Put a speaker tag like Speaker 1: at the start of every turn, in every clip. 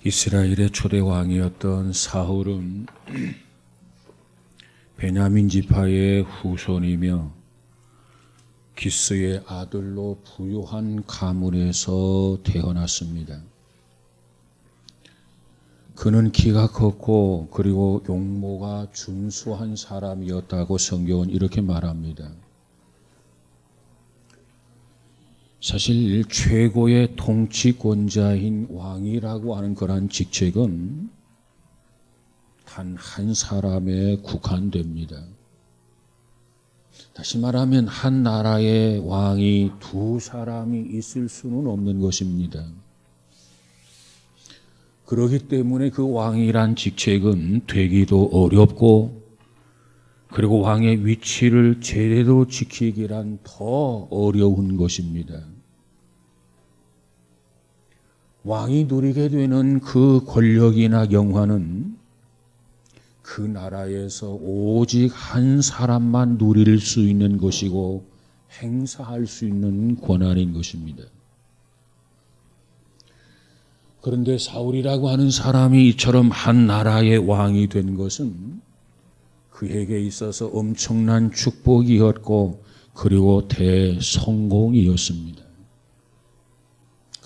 Speaker 1: 이스라엘의 초대 왕이었던 사울은 베냐민 지파의 후손이며 기스의 아들로 부유한 가문에서 태어났습니다. 그는 키가 컸고 그리고 용모가 준수한 사람이었다고 성경은 이렇게 말합니다. 사실 최고의 통치권자인 왕이라고 하는 그런 직책은 단 한 사람에 국한됩니다. 다시 말하면 한 나라의 왕이 두 사람이 있을 수는 없는 것입니다. 그렇기 때문에 그 왕이란 직책은 되기도 어렵고 그리고 왕의 위치를 제대로 지키기란 더 어려운 것입니다. 왕이 누리게 되는 그 권력이나 영화는 그 나라에서 오직 한 사람만 누릴 수 있는 것이고 행사할 수 있는 권한인 것입니다. 그런데 사울이라고 하는 사람이 이처럼 한 나라의 왕이 된 것은 그에게 있어서 엄청난 축복이었고 그리고 대성공이었습니다.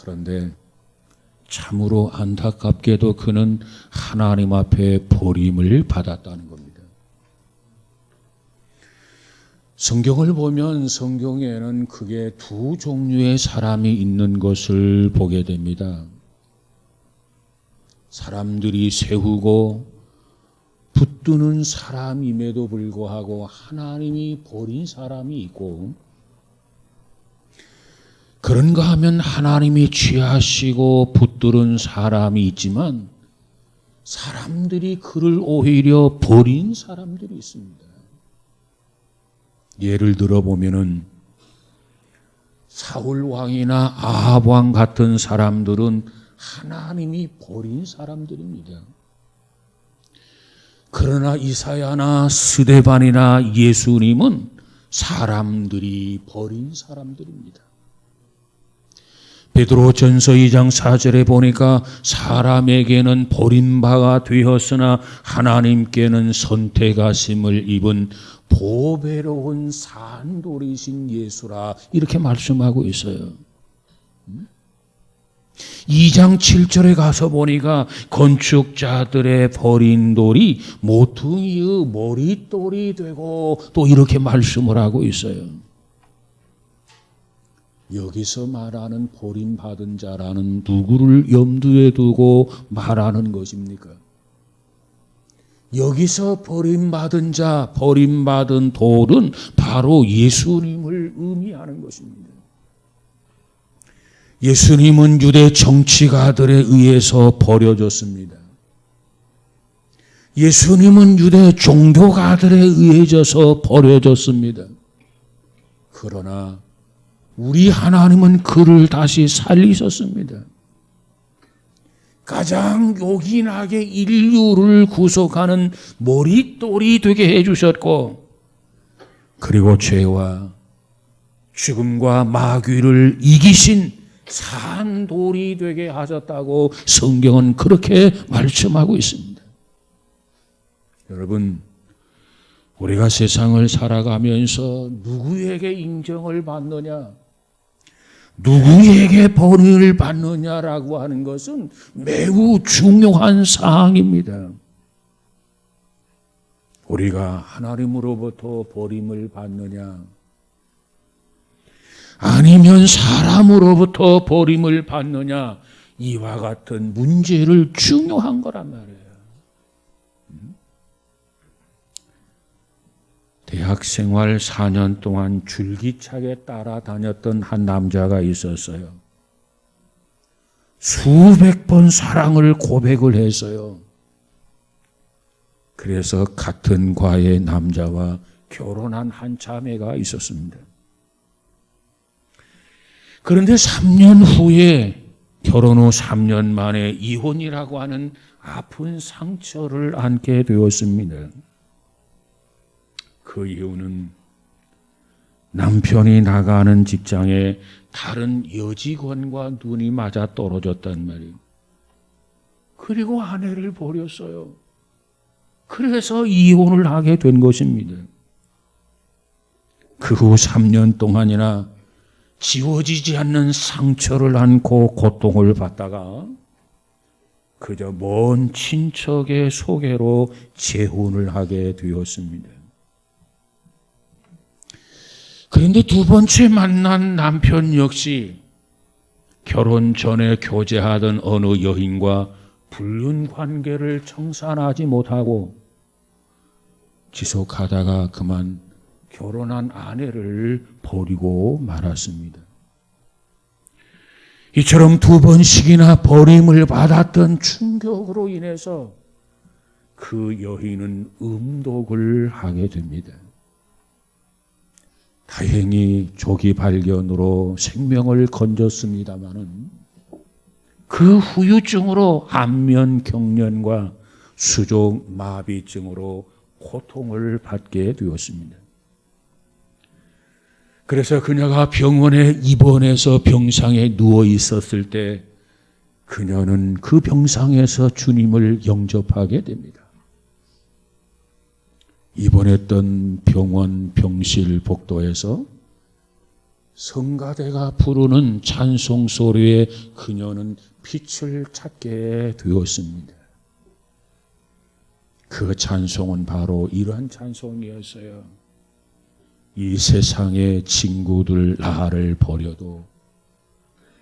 Speaker 1: 그런데 참으로 안타깝게도 그는 하나님 앞에 버림을 받았다는 겁니다. 성경을 보면 성경에는 크게 두 종류의 사람이 있는 것을 보게 됩니다. 사람들이 세우고 붙드는 사람임에도 불구하고 하나님이 버린 사람이 있고, 그런가 하면 하나님이 취하시고 붙드는 사람이 있지만 사람들이 그를 오히려 버린 사람들이 있습니다. 예를 들어 보면은 사울 왕이나 아합 왕 같은 사람들은 하나님이 버린 사람들입니다. 그러나 이사야나 스데반이나 예수님은 사람들이 버린 사람들입니다. 베드로전서 2장 4절에 보니까 사람에게는 버림바가 되었으나 하나님께는 선택하심을 입은 보배로운 산돌이신 예수라, 이렇게 말씀하고 있어요. 2장 7절에 가서 보니까 건축자들의 버린 돌이 모퉁이의 머릿돌이 되고, 또 이렇게 말씀을 하고 있어요. 여기서 말하는 버림받은 자라는 누구를 염두에 두고 말하는 것입니까? 여기서 버림받은 자, 버림받은 돌은 바로 예수님을 의미하는 것입니다. 예수님은 유대 정치가들에 의해서 버려졌습니다. 예수님은 유대 종교가들에 의해져서 버려졌습니다. 그러나 우리 하나님은 그를 다시 살리셨습니다. 가장 요긴하게 인류를 구속하는 머릿돌이 되게 해주셨고, 그리고 죄와 죽음과 마귀를 이기신 산돌이 되게 하셨다고 성경은 그렇게 말씀하고 있습니다. 여러분, 우리가 세상을 살아가면서 누구에게 인정을 받느냐, 누구에게 버림을 받느냐라고 하는 것은 매우 중요한 사항입니다. 우리가 하나님으로부터 버림을 받느냐, 아니면 사람으로부터 버림을 받느냐, 이와 같은 문제를 중요한 거란 말이에요. 대학생활 4년 동안 줄기차게 따라다녔던 한 남자가 있었어요. 수백 번 사랑을 고백을 했어요. 그래서 같은 과의 남자와 결혼한 한 자매가 있었습니다. 그런데 3년 후에, 결혼 후 3년 만에 이혼이라고 하는 아픈 상처를 안게 되었습니다. 그 이유는 남편이 나가는 직장에 다른 여직원과 눈이 맞아 떨어졌단 말이에요. 그리고 아내를 버렸어요. 그래서 이혼을 하게 된 것입니다. 그 후 3년 동안이나 지워지지 않는 상처를 안고 고통을 받다가 그저 먼 친척의 소개로 재혼을 하게 되었습니다. 그런데 두 번째 만난 남편 역시 결혼 전에 교제하던 어느 여인과 불륜 관계를 청산하지 못하고 지속하다가 그만 결혼한 아내를 버리고 말았습니다. 이처럼 두 번씩이나 버림을 받았던 충격으로 인해서 그 여인은 음독을 하게 됩니다. 다행히 조기 발견으로 생명을 건졌습니다마는 그 후유증으로 안면 경련과 수족 마비증으로 고통을 받게 되었습니다. 그래서 그녀가 병원에 입원해서 병상에 누워 있었을 때 그녀는 그 병상에서 주님을 영접하게 됩니다. 입원했던 병원 병실 복도에서 성가대가 부르는 찬송 소리에 그녀는 빛을 찾게 되었습니다. 그 찬송은 바로 이러한 찬송이었어요. 이 세상의 친구들 나를 버려도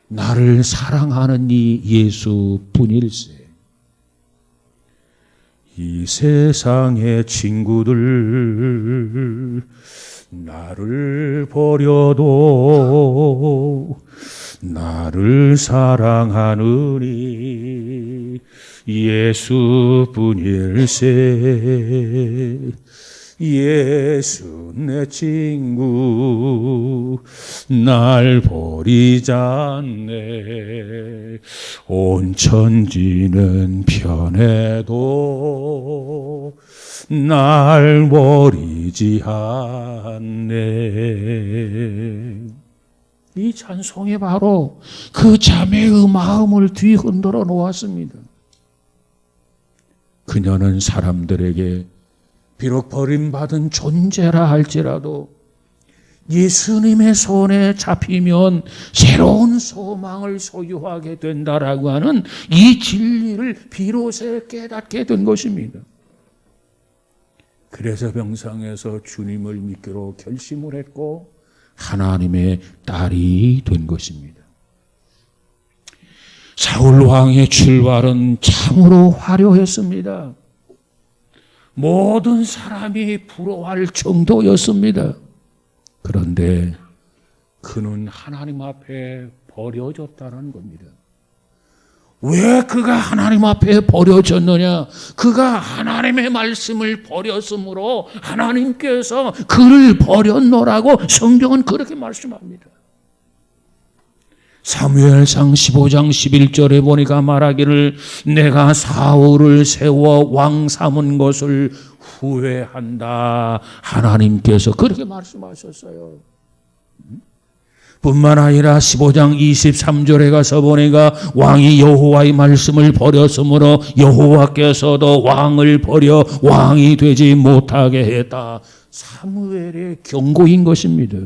Speaker 1: 나를 사랑하는 이 예수뿐일세. 이 세상의 친구들 나를 버려도 나를 사랑하느니 예수뿐일세. 예수 내 친구 날 버리지 않네. 온 천지는 변해도 날 버리지 않네. 이 찬송이 바로 그 자매의 마음을 뒤흔들어 놓았습니다. 그녀는 사람들에게 비록 버림받은 존재라 할지라도 예수님의 손에 잡히면 새로운 소망을 소유하게 된다라고 하는 이 진리를 비로소 깨닫게 된 것입니다. 그래서 병상에서 주님을 믿기로 결심을 했고 하나님의 딸이 된 것입니다. 사울 왕의 출발은 참으로 화려했습니다. 모든 사람이 부러워할 정도였습니다. 그런데 그는 하나님 앞에 버려졌다는 겁니다. 왜 그가 하나님 앞에 버려졌느냐? 그가 하나님의 말씀을 버렸으므로 하나님께서 그를 버렸노라고 성경은 그렇게 말씀합니다. 사무엘상 15장 11절에 보니까 말하기를 내가 사울을 세워 왕 삼은 것을 후회한다. 하나님께서 그렇게 말씀하셨어요. 뿐만 아니라 15장 23절에 가서 보니까 왕이 여호와의 말씀을 버렸으므로 여호와께서도 왕을 버려 왕이 되지 못하게 했다. 사무엘의 경고인 것입니다.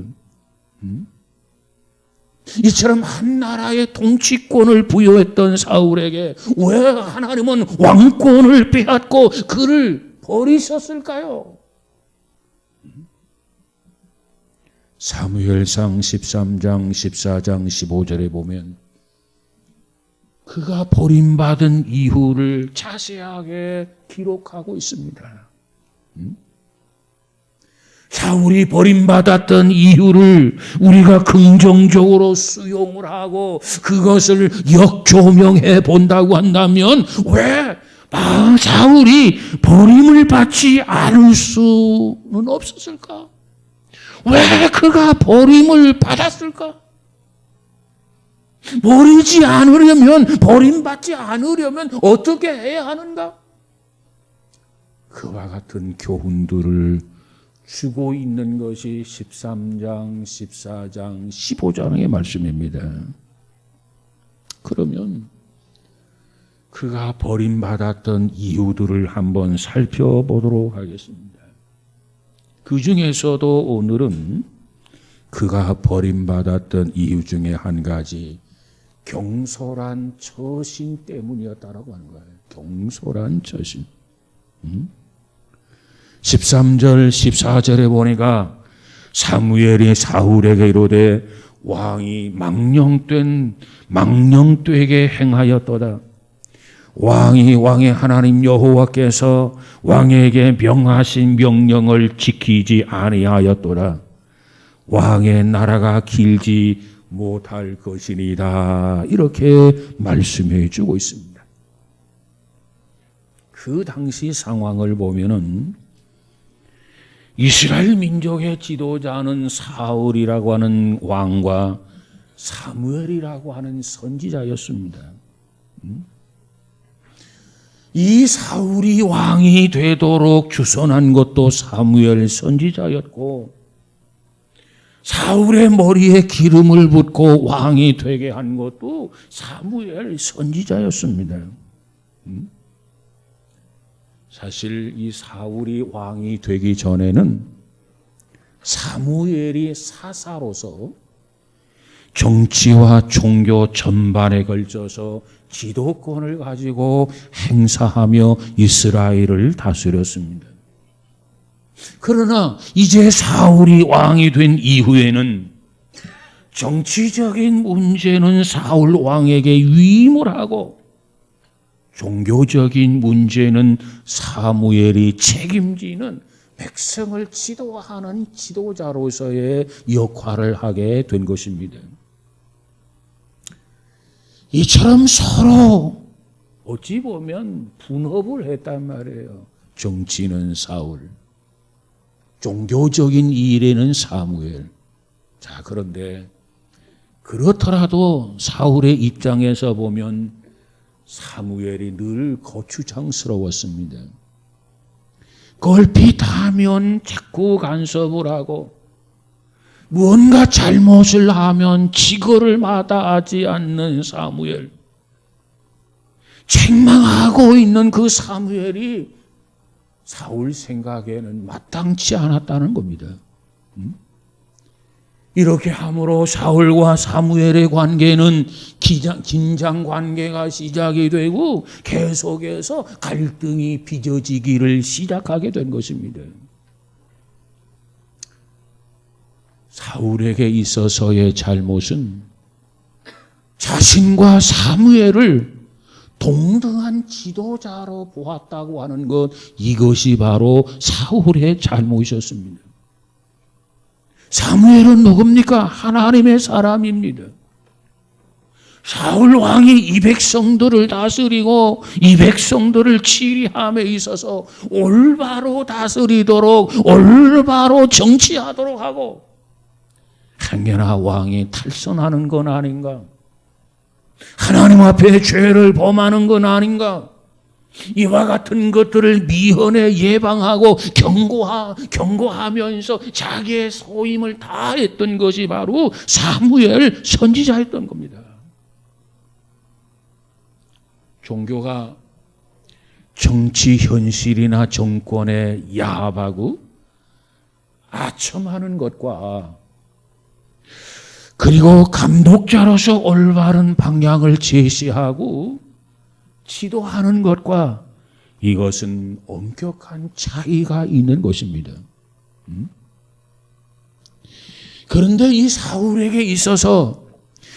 Speaker 1: 이처럼 한 나라의 통치권을 부여했던 사울에게 왜 하나님은 왕권을 빼앗고 그를 버리셨을까요? 사무엘상 13장, 14장, 15절에 보면 그가 버림받은 이유를 자세하게 기록하고 있습니다. 사울이 버림받았던 이유를 우리가 긍정적으로 수용을 하고 그것을 역조명해 본다고 한다면 왜 사울이 버림을 받지 않을 수는 없었을까? 왜 그가 버림을 받았을까? 버리지 않으려면, 버림받지 않으려면 어떻게 해야 하는가? 그와 같은 교훈들을 주고 있는 것이 13장, 14장, 15장의 말씀입니다. 그러면 그가 버림받았던 이유들을 한번 살펴보도록 하겠습니다. 그 중에서도 오늘은 그가 버림받았던 이유 중에 한 가지, 경솔한 처신 때문이었다라고 하는 거예요. 경솔한 처신. 13절 14절에 보니까 사무엘이 사울에게 이르되 왕이 망령되게 행하였도다. 왕의 하나님 여호와께서 왕에게 명하신 명령을 지키지 아니하였도다. 왕의 나라가 길지 못할 것이니이다. 이렇게 말씀해 주고 있습니다. 그 당시 상황을 보면은 이스라엘 민족의 지도자는 사울이라고 하는 왕과 사무엘이라고 하는 선지자였습니다. 이 사울이 왕이 되도록 주선한 것도 사무엘 선지자였고, 사울의 머리에 기름을 붓고 왕이 되게 한 것도 사무엘 선지자였습니다. 사실 이 사울이 왕이 되기 전에는 사무엘이 사사로서 정치와 종교 전반에 걸쳐서 지도권을 가지고 행사하며 이스라엘을 다스렸습니다. 그러나 이제 사울이 왕이 된 이후에는 정치적인 문제는 사울 왕에게 위임을 하고 종교적인 문제는 사무엘이 책임지는 백성을 지도하는 지도자로서의 역할을 하게 된 것입니다. 이처럼 서로 어찌 보면 분업을 했단 말이에요. 정치는 사울, 종교적인 일에는 사무엘. 자, 그런데 그렇더라도 사울의 입장에서 보면 사무엘이 늘 거추장스러웠습니다. 걸핏하면 자꾸 간섭을 하고 무언가 잘못을 하면 지거를 마다하지 않는 사무엘. 책망하고 있는 그 사무엘이 사울 생각에는 마땅치 않았다는 겁니다. 이렇게 함으로 사울과 사무엘의 관계는 긴장 관계가 시작이 되고 계속해서 갈등이 빚어지기를 시작하게 된 것입니다. 사울에게 있어서의 잘못은 자신과 사무엘을 동등한 지도자로 보았다고 하는 것, 이것이 바로 사울의 잘못이었습니다. 사무엘은 누굽니까? 하나님의 사람입니다. 사울 왕이 이 백성들을 다스리고 이 백성들을 치리함에 있어서 올바로 다스리도록, 올바로 정치하도록 하고, 행여나 왕이 탈선하는 건 아닌가? 하나님 앞에 죄를 범하는 건 아닌가? 이와 같은 것들을 미연에 예방하고 경고하면서 자기의 소임을 다했던 것이 바로 사무엘 선지자였던 겁니다. 종교가 정치 현실이나 정권에 야합하고 아첨하는 것과, 그리고 감독자로서 올바른 방향을 제시하고 지도하는 것과, 이것은 엄격한 차이가 있는 것입니다. 그런데 이 사울에게 있어서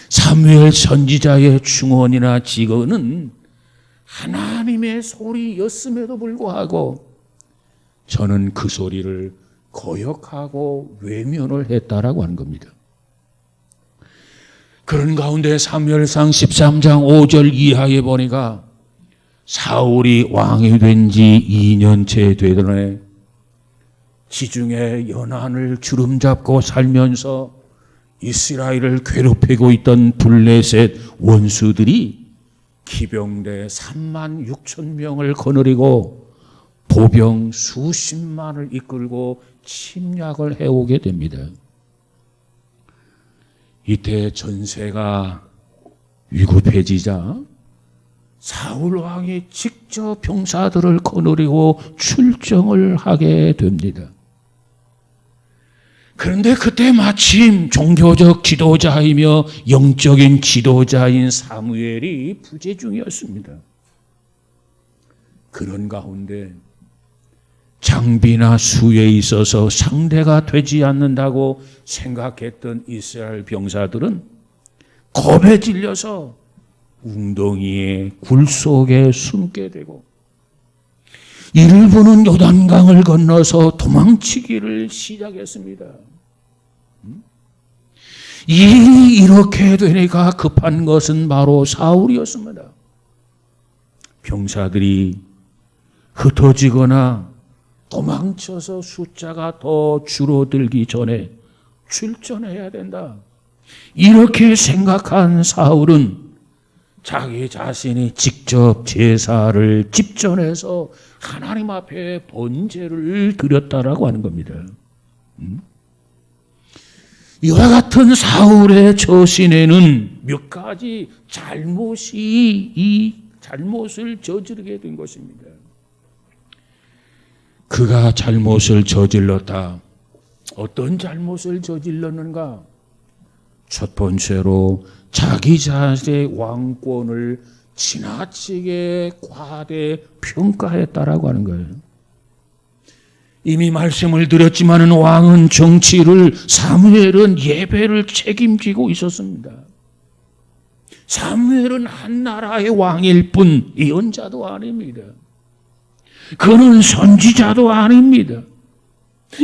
Speaker 1: 사무엘 선지자의 충원이나 직언은 하나님의 소리였음에도 불구하고 저는 그 소리를 거역하고 외면을 했다라고 하는 겁니다. 그런 가운데 사무엘상 13장 5절 이하에 보니까 사울이 왕이 된 지 2년째 되더니 지중해 연안을 주름잡고 살면서 이스라엘을 괴롭히고 있던 블레셋 원수들이 기병대 3만 6천 명을 거느리고 보병 수십만을 이끌고 침략을 해오게 됩니다. 이때 전세가 위급해지자 사울 왕이 직접 병사들을 거느리고 출정을 하게 됩니다. 그런데 그때 마침 종교적 지도자이며 영적인 지도자인 사무엘이 부재 중이었습니다. 그런 가운데 장비나 수에 있어서 상대가 되지 않는다고 생각했던 이스라엘 병사들은 겁에 질려서 웅덩이의 굴 속에 숨게 되고 이를 보는 요단강을 건너서 도망치기를 시작했습니다. 일이 이렇게 되니까 급한 것은 바로 사울이었습니다. 병사들이 흩어지거나 도망쳐서 숫자가 더 줄어들기 전에 출전해야 된다. 이렇게 생각한 사울은 자기 자신이 직접 제사를 집전해서 하나님 앞에 번제를 드렸다라고 하는 겁니다. 이와 같은 사울의 처신에는 몇 가지 이 잘못을 저지르게 된 것입니다. 그가 잘못을 저질렀다. 어떤 잘못을 저질렀는가? 첫 번째로 자기 자신의 왕권을 지나치게 과대 평가했다라고 하는 거예요. 이미 말씀을 드렸지만은 왕은 정치를, 사무엘은 예배를 책임지고 있었습니다. 사무엘은 한 나라의 왕일 뿐 예언자도 아닙니다. 그는 선지자도 아닙니다.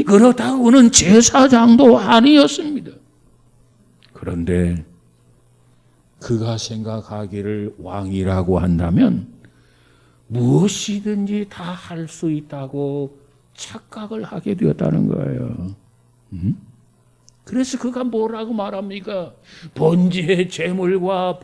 Speaker 1: 그렇다고 그는 제사장도 아니었습니다. 그런데 그가 생각하기를 왕이라고 한다면 무엇이든지 다 할 수 있다고 착각을 하게 되었다는 거예요. 그래서 그가 뭐라고 말합니까? 번제의 제물과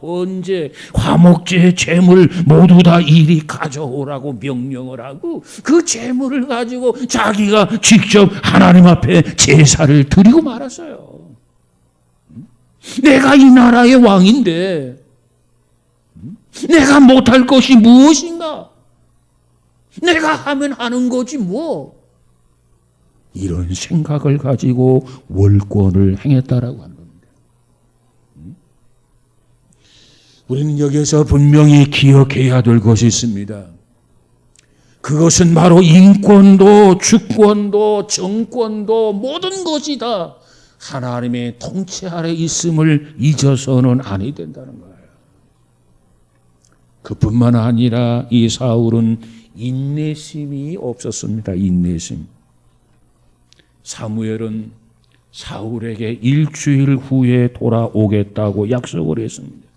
Speaker 1: 화목제의 제물 모두 다 이리 가져오라고 명령을 하고 그 제물을 가지고 자기가 직접 하나님 앞에 제사를 드리고 말았어요. 내가 이 나라의 왕인데 내가 못할 것이 무엇인가? 내가 하면 하는 거지 뭐. 이런 생각을 가지고 월권을 행했다라고 하는 겁니다. 우리는 여기서 분명히 기억해야 될 것이 있습니다. 그것은 바로 인권도 주권도 정권도 모든 것이 다 하나님의 통치 아래 있음을 잊어서는 아니 된다는 거예요. 그뿐만 아니라 이 사울은 인내심이 없었습니다. 인내심. 사무엘은 사울에게 일주일 후에 돌아오겠다고 약속을 했습니다.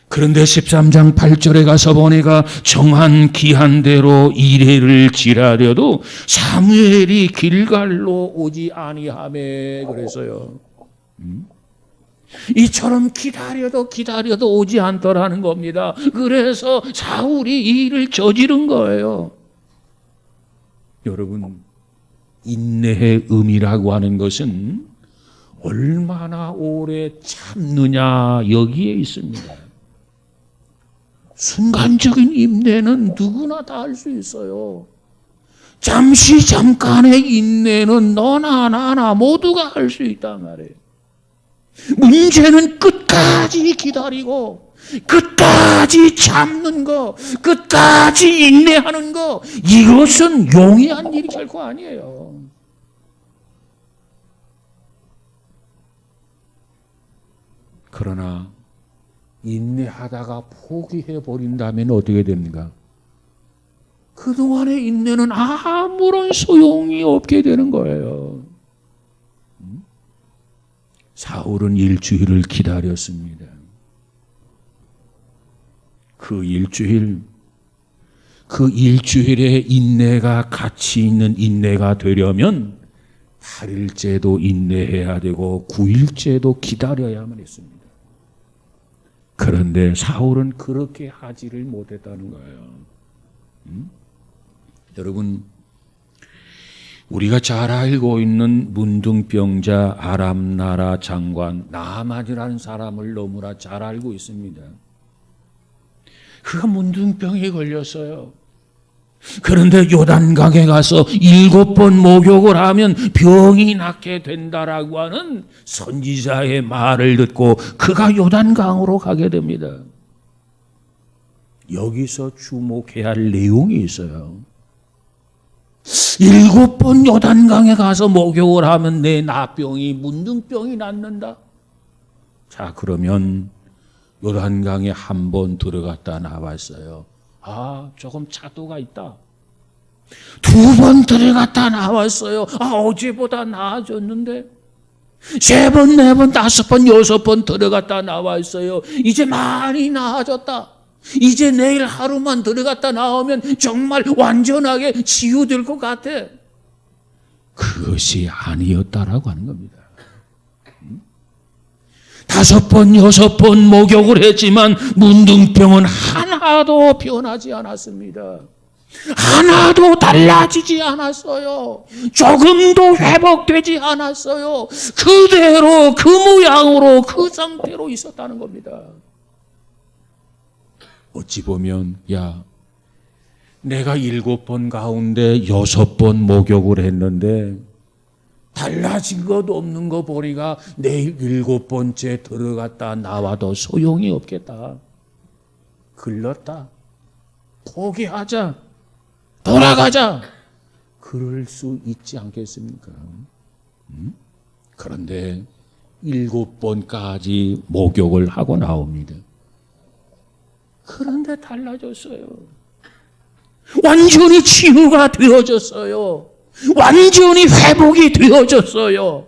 Speaker 1: 그런데 13장 8절에 가서 보니까 정한 기한대로 이레를 지나려도 사무엘이 길갈로 오지 아니하매 그래서요. 이처럼 기다려도 오지 않더라는 겁니다. 그래서 사울이 이 일을 저지른 거예요. 여러분, 인내의 의미라고 하는 것은 얼마나 오래 참느냐 여기에 있습니다. 순간적인 인내는 누구나 다 할 수 있어요. 잠깐의 인내는 너나 나나 모두가 할 수 있단 말이에요. 문제는 끝까지 기다리고 끝까지 참는 거, 끝까지 인내하는 거, 이것은 용이한 일이 결코 아니에요. 그러나 인내하다가 포기해버린다면 어떻게 됩니까? 그동안의 인내는 아무런 소용이 없게 되는 거예요. 사울은 일주일을 기다렸습니다. 그 일주일의 인내가 가치 있는 인내가 되려면 8일째도 인내해야 되고 9일째도 기다려야만 했습니다. 그런데 사울은 그렇게 하지를 못했다는 거예요. 여러분, 우리가 잘 알고 있는 문둥병자 아람 나라 장관 나아만이라는 사람을 너무나 잘 알고 있습니다. 그가 문둥병에 걸렸어요. 그런데 요단강에 가서 7번 목욕을 하면 병이 낫게 된다라고 하는 선지자의 말을 듣고 그가 요단강으로 가게 됩니다. 여기서 주목해야 할 내용이 있어요. 7번 요단강에 가서 목욕을 하면 내 나병이 문둥병이 낫는다. 자, 그러면 요단강에 한 번 들어갔다 나왔어요. 조금 차도가 있다. 2번 들어갔다 나왔어요. 어제보다 나아졌는데. 3번, 4번, 5번, 6번 들어갔다 나왔어요. 이제 많이 나아졌다. 이제 내일 하루만 들어갔다 나오면 정말 완전하게 치유될 것 같아. 그것이 아니었다라고 하는 겁니다. 5번, 6번 목욕을 했지만 문둥병은 하나도 변하지 않았습니다. 하나도 달라지지 않았어요. 조금도 회복되지 않았어요. 그대로 그 모양으로 그 상태로 있었다는 겁니다. 어찌 보면 내가 7번 가운데 6번 목욕을 했는데 달라진 것 없는 거 보니까 내일 7번째 들어갔다 나와도 소용이 없겠다. 글렀다. 포기하자. 돌아가자. 그럴 수 있지 않겠습니까? 그런데 7번까지 목욕을 하고 나옵니다. 그런데 달라졌어요. 완전히 치유가 되어졌어요. 완전히 회복이 되어졌어요.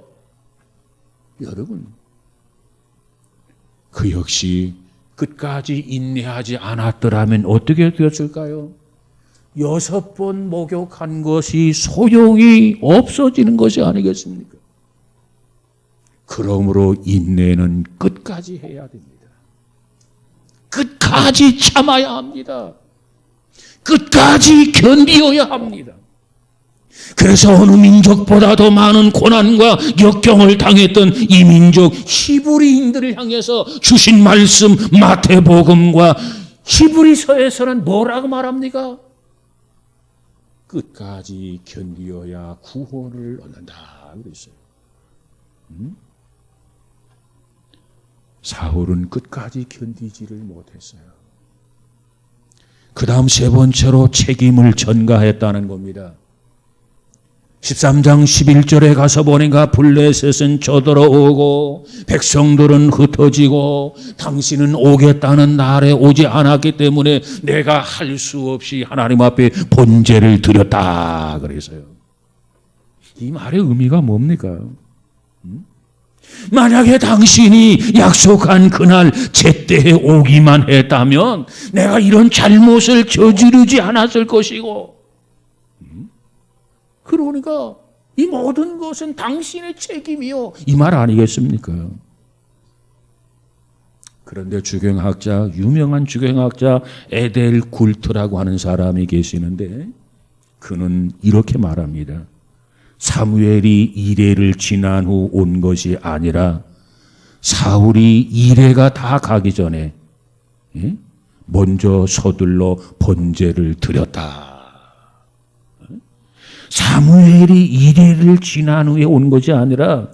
Speaker 1: 여러분, 그 역시 끝까지 인내하지 않았더라면 어떻게 되었을까요? 6번 목욕한 것이 소용이 없어지는 것이 아니겠습니까? 그러므로 인내는 끝까지 해야 됩니다. 끝까지 참아야 합니다. 끝까지 견디어야 합니다. 그래서 어느 민족보다도 많은 고난과 역경을 당했던 이 민족 히브리인들을 향해서 주신 말씀 마태복음과 히브리서에서는 뭐라고 말합니까? 끝까지 견디어야 구원을 얻는다 그랬어요. 사울은 끝까지 견디지를 못했어요. 그 다음 3번째로 책임을 전가했다는 겁니다. 13장 11절에 가서 보니까 블레셋은 쳐들어오고 백성들은 흩어지고 당신은 오겠다는 날에 오지 않았기 때문에 내가 할 수 없이 하나님 앞에 번제를 드렸다 그래서요. 이 말의 의미가 뭡니까? 만약에 당신이 약속한 그날 제때에 오기만 했다면 내가 이런 잘못을 저지르지 않았을 것이고, 그러니까 이 모든 것은 당신의 책임이요, 이 말 아니겠습니까? 그런데 주경학자, 유명한 주경학자 에델 굴트라고 하는 사람이 계시는데 그는 이렇게 말합니다. 사무엘이 이레를 지난 후 온 것이 아니라 사울이 이레가 다 가기 전에 먼저 서둘러 번제를 드렸다. 사무엘이 이레를 지난 후에 온 것이 아니라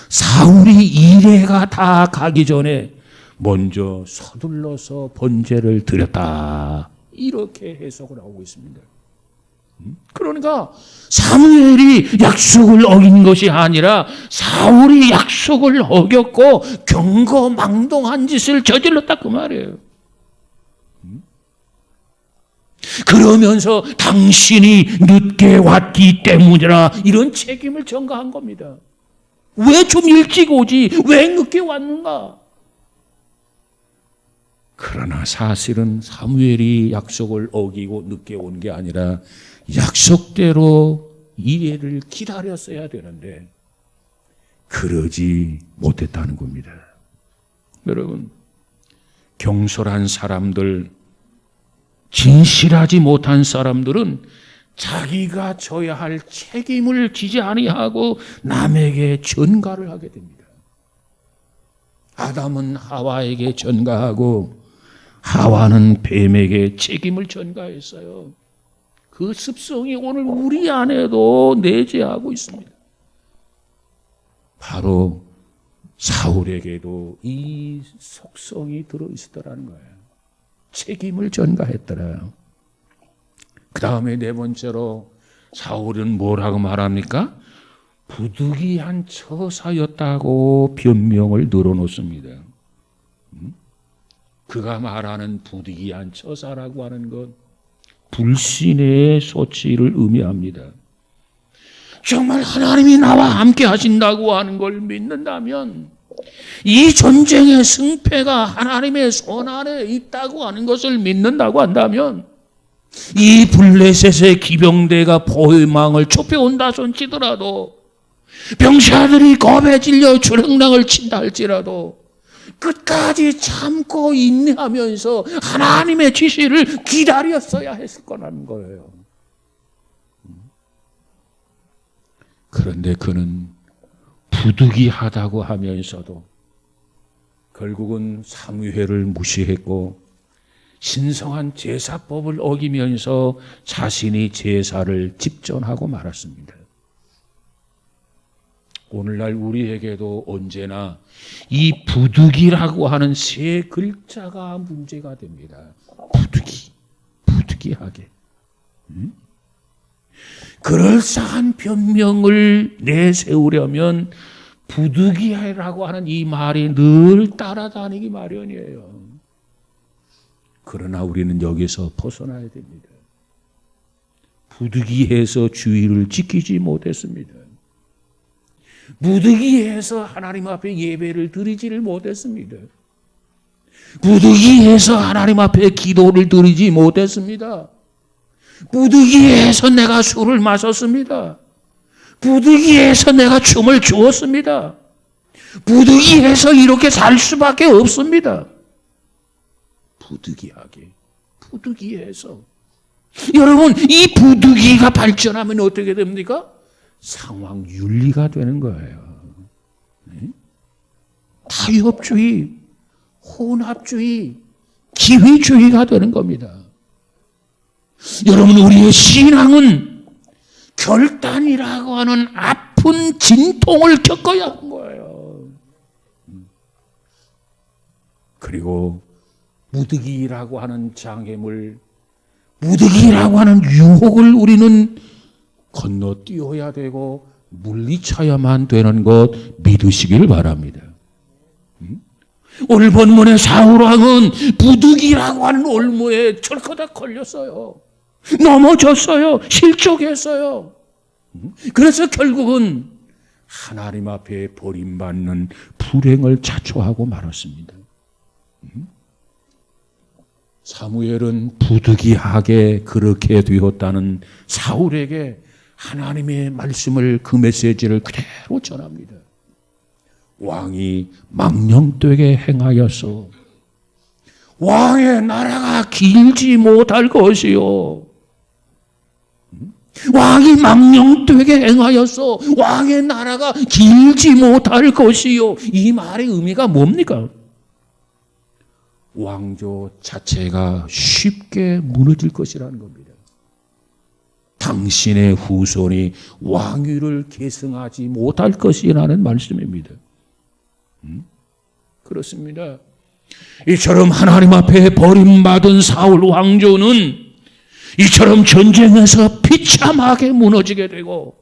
Speaker 1: 사울이 이레가 다 가기 전에 먼저 서둘러서 번제를 드렸다. 이렇게 해석을 하고 있습니다. 그러니까 사무엘이 약속을 어긴 것이 아니라 사울이 약속을 어겼고 경거망동한 짓을 저질렀다 그 말이에요. 그러면서 당신이 늦게 왔기 때문이라 이런 책임을 전가한 겁니다. 왜 좀 일찍 오지? 왜 늦게 왔는가? 그러나 사실은 사무엘이 약속을 어기고 늦게 온 게 아니라 약속대로 이레를 기다렸어야 되는데 그러지 못했다는 겁니다. 여러분, 경솔한 사람들, 진실하지 못한 사람들은 자기가 져야 할 책임을 지지 아니하고 남에게 전가를 하게 됩니다. 아담은 하와에게 전가하고 하와는 뱀에게 책임을 전가했어요. 그 습성이 오늘 우리 안에도 내재하고 있습니다. 바로 사울에게도 이 속성이 들어있었더라는 거예요. 책임을 전가했더라요. 그 다음에 네 번째로 사울은 뭐라고 말합니까? 부득이한 처사였다고 변명을 늘어놓습니다. 그가 말하는 부득이한 처사라고 하는 것, 불신의 소치를 의미합니다. 정말 하나님이 나와 함께 하신다고 하는 걸 믿는다면, 이 전쟁의 승패가 하나님의 손 안에 있다고 하는 것을 믿는다고 한다면, 이 블레셋의 기병대가 포위망을 좁혀온다 손치더라도, 병사들이 겁에 질려 주력랑을 친다 할지라도 끝까지 참고 인내하면서 하나님의 지시를 기다렸어야 했을 거라는 거예요. 그런데 그는 부득이하다고 하면서도 결국은 사무엘을 무시했고 신성한 제사법을 어기면서 자신이 제사를 집전하고 말았습니다. 오늘날 우리에게도 언제나 이 부득이라고 하는 세 글자가 문제가 됩니다. 부득이하게. 그럴싸한 변명을 내세우려면 부득이라고 하는 이 말이 늘 따라다니기 마련이에요. 그러나 우리는 여기서 벗어나야 됩니다. 부득이해서 주의를 지키지 못했습니다. 부득이해서 하나님 앞에 예배를 드리지를 못했습니다. 부득이해서 하나님 앞에 기도를 드리지 못했습니다. 부득이해서 내가 술을 마셨습니다. 부득이해서 내가 춤을 추었습니다. 부득이해서 이렇게 살 수밖에 없습니다. 부득이해서. 여러분, 이 부득이가 발전하면 어떻게 됩니까? 상황 윤리가 되는 거예요. 타협주의, 혼합주의, 기회주의가 되는 겁니다. 여러분, 우리의 신앙은 결단이라고 하는 아픈 진통을 겪어야 하는 거예요. 그리고 무득이라고 하는 장애물, 무득이라고 하는 유혹을 우리는 건너뛰어야 되고 물리쳐야만 되는 것 믿으시길 바랍니다. 오늘 본문의 사울왕은 부득이라고 하는 올무에 철커덕 걸렸어요. 넘어졌어요. 실족했어요. 그래서 결국은 하나님 앞에 버림받는 불행을 자초하고 말았습니다. 사무엘은 부득이하게 그렇게 되었다는 사울에게 하나님의 말씀을, 그 메시지를 그대로 전합니다. 왕이 망령되게 행하여서 왕의 나라가 길지 못할 것이요. 왕이 망령되게 행하여서 왕의 나라가 길지 못할 것이요. 이 말의 의미가 뭡니까? 왕조 자체가 쉽게 무너질 것이라는 겁니다. 당신의 후손이 왕위를 계승하지 못할 것이라는 말씀입니다. 그렇습니다. 이처럼 하나님 앞에 버림받은 사울 왕조는 이처럼 전쟁에서 비참하게 무너지게 되고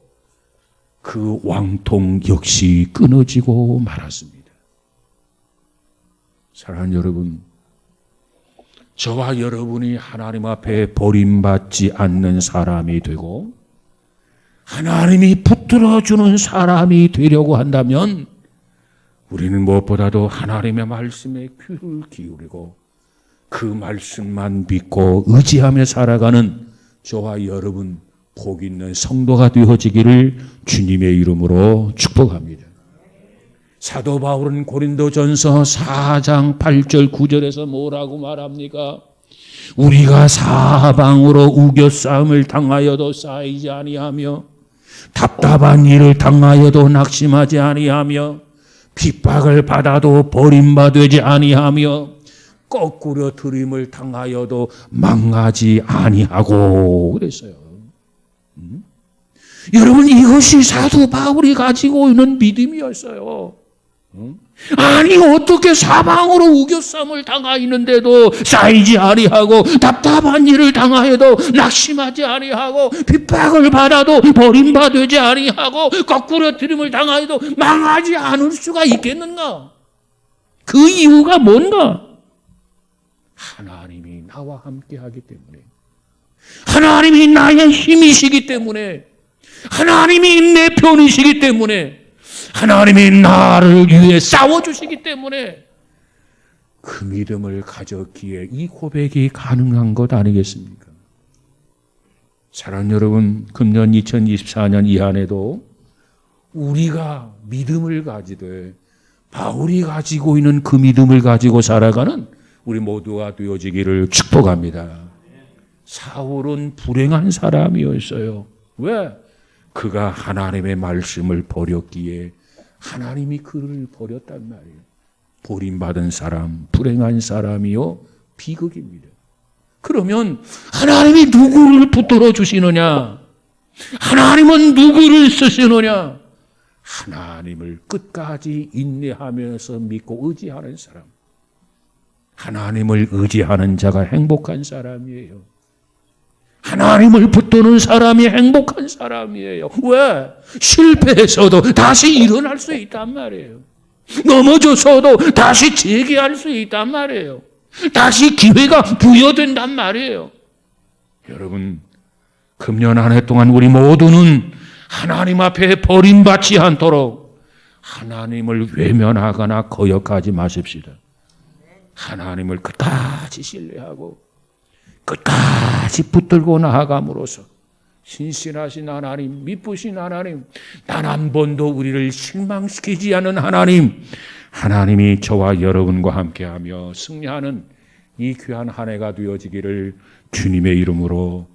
Speaker 1: 그 왕통 역시 끊어지고 말았습니다. 사랑하는 여러분, 저와 여러분이 하나님 앞에 버림받지 않는 사람이 되고 하나님이 붙들어주는 사람이 되려고 한다면 우리는 무엇보다도 하나님의 말씀에 귀를 기울이고 그 말씀만 믿고 의지하며 살아가는 저와 여러분 복 있는 성도가 되어지기를 주님의 이름으로 축복합니다. 사도 바울은 고린도전서 4장 8절 9절에서 뭐라고 말합니까? 우리가 사방으로 우겨싸움을 당하여도 쌓이지 아니하며 답답한 일을 당하여도 낙심하지 아니하며 핍박을 받아도 버림받지 아니하며 거꾸로 들임을 당하여도 망하지 아니하고 그랬어요. 여러분, 이것이 사도 바울이 가지고 있는 믿음이었어요. 아니, 어떻게 사방으로 우겨쌈을 당하였는데도 쌓이지 아니하고, 답답한 일을 당하여도 낙심하지 아니하고, 핍박을 받아도 버림받지 아니하고, 거꾸로 들임을 당하여도 망하지 않을 수가 있겠는가? 그 이유가 뭔가? 하나님이 나와 함께 하기 때문에, 하나님이 나의 힘이시기 때문에, 하나님이 내 편이시기 때문에, 하나님이 나를 위해 싸워주시기 때문에 그 믿음을 가졌기에 이 고백이 가능한 것 아니겠습니까? 사랑하는 여러분, 금년 2024년 이 한해도 우리가 믿음을 가지되 바울이 가지고 있는 그 믿음을 가지고 살아가는 우리 모두가 되어지기를 축복합니다. 사울은 불행한 사람이었어요. 왜? 그가 하나님의 말씀을 버렸기에 하나님이 그를 버렸단 말이에요. 버림받은 사람, 불행한 사람이요, 비극입니다. 그러면 하나님이 누구를 붙들어 주시느냐? 하나님은 누구를 쓰시느냐? 하나님을 끝까지 인내하면서 믿고 의지하는 사람. 하나님을 의지하는 자가 행복한 사람이에요. 하나님을 붙드는 사람이 행복한 사람이에요. 왜? 실패해서도 다시 일어날 수 있단 말이에요. 넘어져서도 다시 재기할 수 있단 말이에요. 다시 기회가 부여된단 말이에요. 여러분, 금년 한 해 동안 우리 모두는 하나님 앞에 버림받지 않도록 하나님을 외면하거나 거역하지 마십시다. 하나님을 끝까지 신뢰하고 끝까지 붙들고 나아감으로써 신실하신 하나님, 미쁘신 하나님, 단 한 번도 우리를 실망시키지 않은 하나님, 하나님이 저와 여러분과 함께하며 승리하는 이 귀한 한 해가 되어지기를 주님의 이름으로